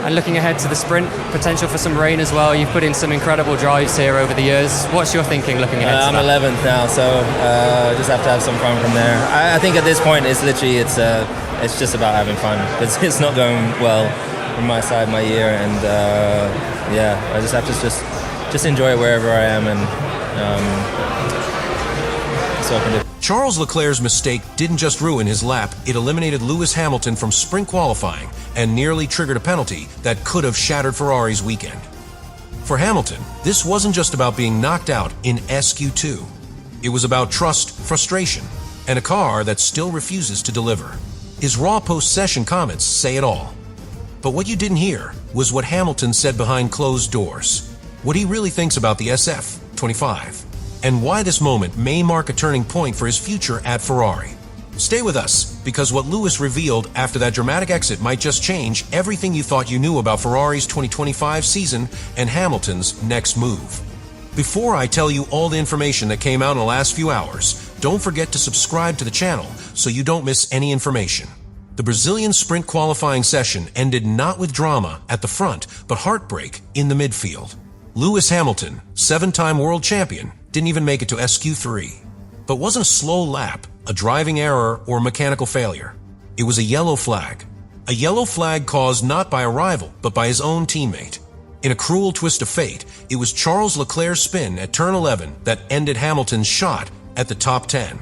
And looking ahead to the sprint, potential for some rain as well. You've put in some incredible drives here over the years. What's your thinking looking ahead to I'm that? 11th now, so just have to have some fun from there. I think at this point, it's literally it's just about having fun, because it's not going well from my side my year, and I just have to just enjoy it wherever I am, and so I can do. Charles Leclerc's mistake didn't just ruin his lap, it eliminated Lewis Hamilton from sprint qualifying and nearly triggered a penalty that could have shattered Ferrari's weekend. For Hamilton, this wasn't just about being knocked out in SQ2. It was about trust, frustration, and a car that still refuses to deliver. His raw post-session comments say it all. But what you didn't hear was what Hamilton said behind closed doors, what he really thinks about the SF25. And why this moment may mark a turning point for his future at Ferrari. Stay with us, because what Lewis revealed after that dramatic exit might just change everything you thought you knew about Ferrari's 2025 season and Hamilton's next move. Before I tell you all the information that came out in the last few hours, don't forget to subscribe to the channel so you don't miss any information. The Brazilian sprint qualifying session ended not with drama at the front, but heartbreak in the midfield. Lewis Hamilton, 7-time world champion, didn't even make it to SQ3. But wasn't a slow lap, a driving error, or mechanical failure. It was a yellow flag. A yellow flag caused not by a rival, but by his own teammate. In a cruel twist of fate, it was Charles Leclerc's spin at turn 11 that ended Hamilton's shot at the top 10.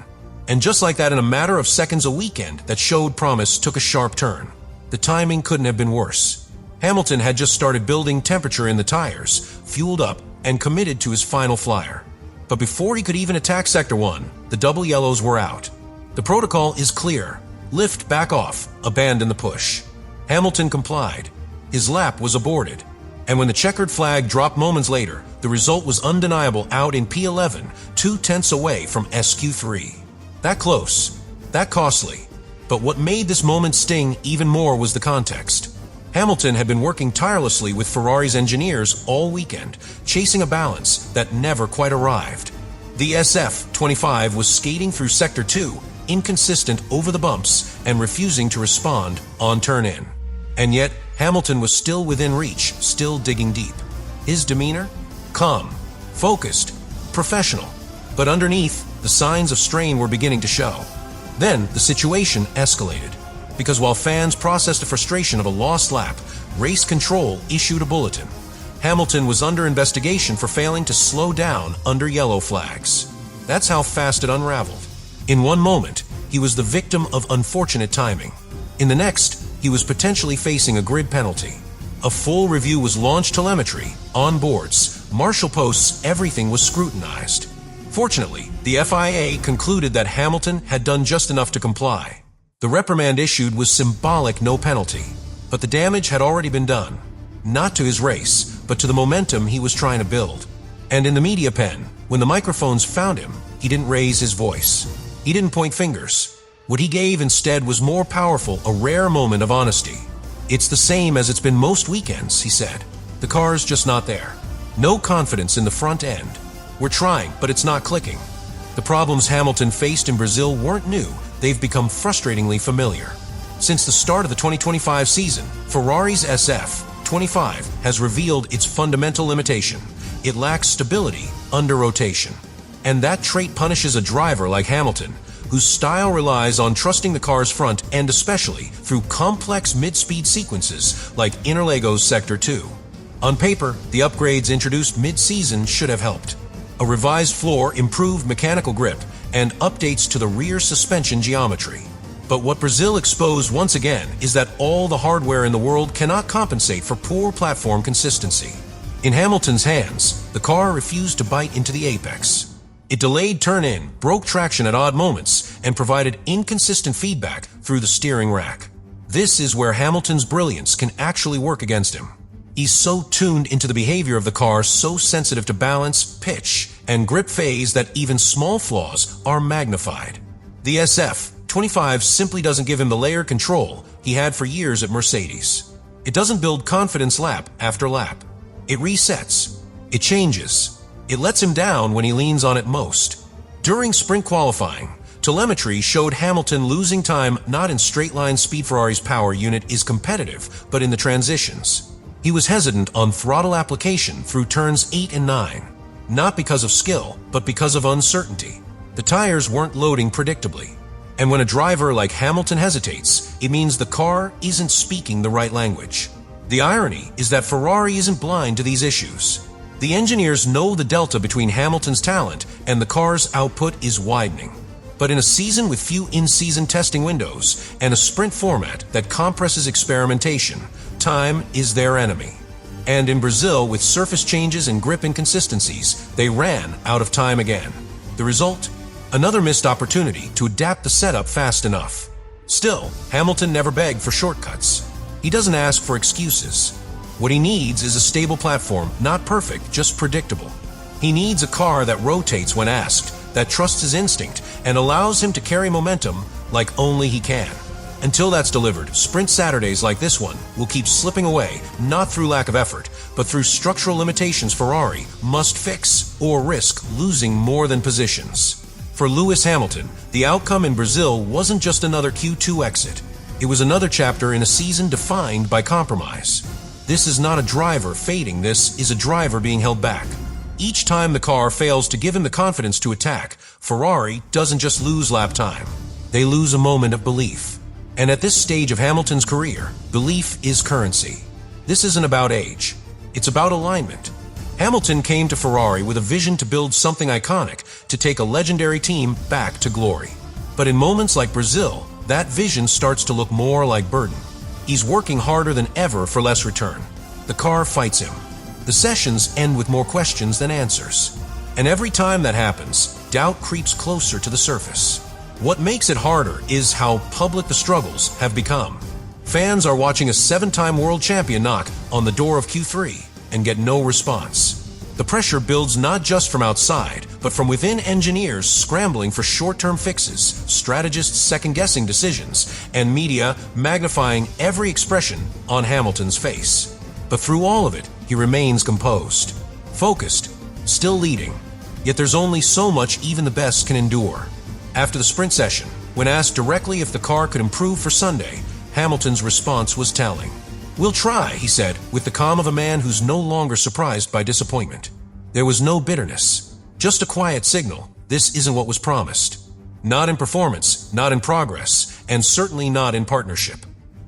And just like that, in a matter of seconds, a weekend that showed promise took a sharp turn. The timing couldn't have been worse. Hamilton had just started building temperature in the tires, fueled up, and committed to his final flyer. But before he could even attack Sector 1, the double yellows were out. The protocol is clear. Lift back off, abandon the push. Hamilton complied. His lap was aborted. And when the checkered flag dropped moments later, the result was undeniable, out in P11, 2/10 away from SQ3. That close, that costly. But what made this moment sting even more was the context. Hamilton had been working tirelessly with Ferrari's engineers all weekend, chasing a balance that never quite arrived. The SF25 was skating through Sector 2, inconsistent over the bumps and refusing to respond on turn-in. And yet, Hamilton was still within reach, still digging deep. His demeanor? Calm, focused, professional. But underneath, the signs of strain were beginning to show. Then, the situation escalated. Because while fans processed the frustration of a lost lap, race control issued a bulletin. Hamilton was under investigation for failing to slow down under yellow flags. That's how fast it unraveled. In one moment, he was the victim of unfortunate timing. In the next, he was potentially facing a grid penalty. A full review was launched, telemetry, on boards, marshal posts, everything was scrutinized. Fortunately, the FIA concluded that Hamilton had done just enough to comply. The reprimand issued was symbolic, no penalty, but the damage had already been done, not to his race, but to the momentum he was trying to build. And in the media pen, when the microphones found him, he didn't raise his voice. He didn't point fingers. What he gave instead was more powerful, a rare moment of honesty. It's the same as it's been most weekends, he said. The car's just not there. No confidence in the front end. We're trying, but it's not clicking. The problems Hamilton faced in Brazil weren't new. They've become frustratingly familiar. Since the start of the 2025 season, Ferrari's SF25 has revealed its fundamental limitation. It lacks stability under rotation. And that trait punishes a driver like Hamilton, whose style relies on trusting the car's front end, especially through complex mid-speed sequences like Interlagos Sector 2. On paper, the upgrades introduced mid-season should have helped. A revised floor, improved mechanical grip, and updates to the rear suspension geometry. But what Brazil exposed once again is that all the hardware in the world cannot compensate for poor platform consistency. In Hamilton's hands, the car refused to bite into the apex. It delayed turn-in, broke traction at odd moments, and provided inconsistent feedback through the steering rack. This is where Hamilton's brilliance can actually work against him. He's so tuned into the behavior of the car, so sensitive to balance, pitch, and grip phase that even small flaws are magnified. The SF25 simply doesn't give him the layered control he had for years at Mercedes. It doesn't build confidence lap after lap. It resets. It changes. It lets him down when he leans on it most. During sprint qualifying, telemetry showed Hamilton losing time not in straight-line speed. Ferrari's power unit is competitive, but in the transitions. He was hesitant on throttle application through turns 8 and 9, not because of skill, but because of uncertainty. The tires weren't loading predictably. And when a driver like Hamilton hesitates, it means the car isn't speaking the right language. The irony is that Ferrari isn't blind to these issues. The engineers know the delta between Hamilton's talent and the car's output is widening. But in a season with few in-season testing windows and a sprint format that compresses experimentation, time is their enemy. And in Brazil, with surface changes and grip inconsistencies, they ran out of time again. The result? Another missed opportunity to adapt the setup fast enough. Still, Hamilton never begged for shortcuts. He doesn't ask for excuses. What he needs is a stable platform, not perfect, just predictable. He needs a car that rotates when asked, that trusts his instinct, and allows him to carry momentum like only he can. Until that's delivered, sprint Saturdays like this one will keep slipping away, not through lack of effort, but through structural limitations Ferrari must fix or risk losing more than positions. For Lewis Hamilton, the outcome in Brazil wasn't just another Q2 exit. It was another chapter in a season defined by compromise. This is not a driver fading, this is a driver being held back. Each time the car fails to give him the confidence to attack, Ferrari doesn't just lose lap time. They lose a moment of belief. And at this stage of Hamilton's career, belief is currency. This isn't about age. It's about alignment. Hamilton came to Ferrari with a vision to build something iconic, to take a legendary team back to glory. But in moments like Brazil, that vision starts to look more like burden. He's working harder than ever for less return. The car fights him. The sessions end with more questions than answers. And every time that happens, doubt creeps closer to the surface. What makes it harder is how public the struggles have become. Fans are watching a 7-time world champion knock on the door of Q3 and get no response. The pressure builds not just from outside, but from within, engineers scrambling for short-term fixes, strategists second-guessing decisions, and media magnifying every expression on Hamilton's face. But through all of it, he remains composed, focused, still leading. Yet there's only so much even the best can endure. After the sprint session, when asked directly if the car could improve for Sunday, Hamilton's response was telling. "We'll try," he said, with the calm of a man who's no longer surprised by disappointment. There was no bitterness, just a quiet signal. This isn't what was promised. Not in performance, not in progress, and certainly not in partnership.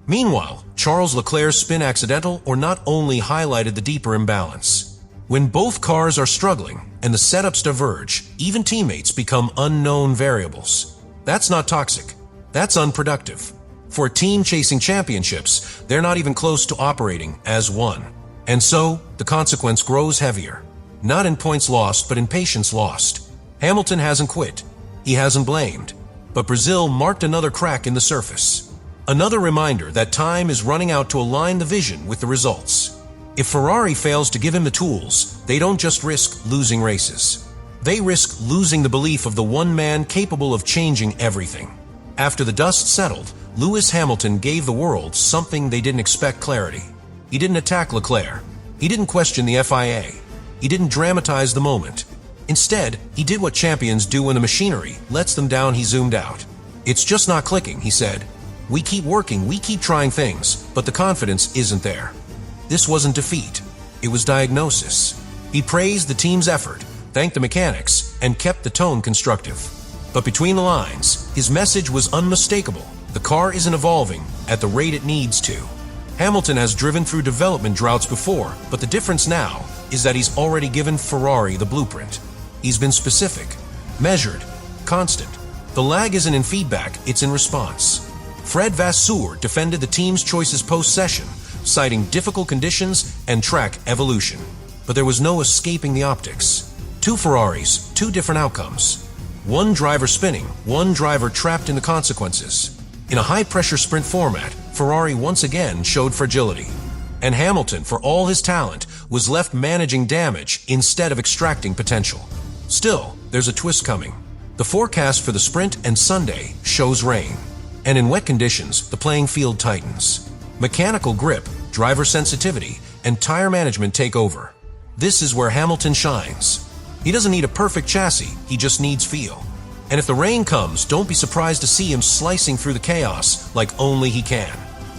Meanwhile, Charles Leclerc's spin accidental or not only highlighted the deeper imbalance. When both cars are struggling and the setups diverge, even teammates become unknown variables. That's not toxic. That's unproductive. For a team chasing championships, they're not even close to operating as one. And so, the consequence grows heavier. Not in points lost, but in patience lost. Hamilton hasn't quit. He hasn't blamed. But Brazil marked another crack in the surface. Another reminder that time is running out to align the vision with the results. If Ferrari fails to give him the tools, they don't just risk losing races. They risk losing the belief of the one man capable of changing everything. After the dust settled, Lewis Hamilton gave the world something they didn't expect: clarity. He didn't attack Leclerc. He didn't question the FIA. He didn't dramatize the moment. Instead, he did what champions do when the machinery lets them down. He zoomed out. "It's just not clicking," he said. "We keep working, we keep trying things, but the confidence isn't there." This wasn't defeat. It was diagnosis. He praised the team's effort, thanked the mechanics, and kept the tone constructive. But between the lines, his message was unmistakable. The car isn't evolving at the rate it needs to. Hamilton has driven through development droughts before, but the difference now is that he's already given Ferrari the blueprint. He's been specific, measured, constant. The lag isn't in feedback, it's in response. Fred Vasseur defended the team's choices post-session, citing difficult conditions and track evolution. But there was no escaping the optics. 2 Ferraris, 2 different outcomes. One driver spinning, one driver trapped in the consequences. In a high-pressure sprint format, Ferrari once again showed fragility. And Hamilton, for all his talent, was left managing damage instead of extracting potential. Still, there's a twist coming. The forecast for the sprint and Sunday shows rain. And in wet conditions, the playing field tightens. Mechanical grip, driver sensitivity, and tire management take over. This is where Hamilton shines. He doesn't need a perfect chassis, he just needs feel. And if the rain comes, don't be surprised to see him slicing through the chaos like only he can.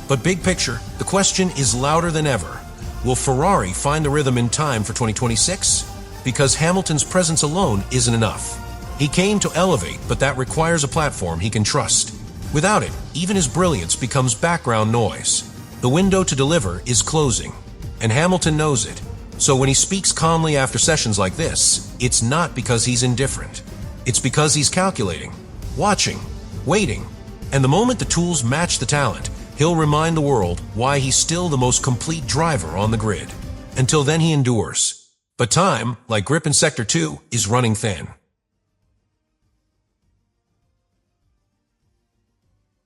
But big picture, the question is louder than ever. Will Ferrari find the rhythm in time for 2026? Because Hamilton's presence alone isn't enough. He came to elevate, but that requires a platform he can trust. Without it, even his brilliance becomes background noise. The window to deliver is closing, and Hamilton knows it. So when he speaks calmly after sessions like this, it's not because he's indifferent. It's because he's calculating, watching, waiting. And the moment the tools match the talent, he'll remind the world why he's still the most complete driver on the grid. Until then, he endures. But time, like grip in Sector 2, is running thin.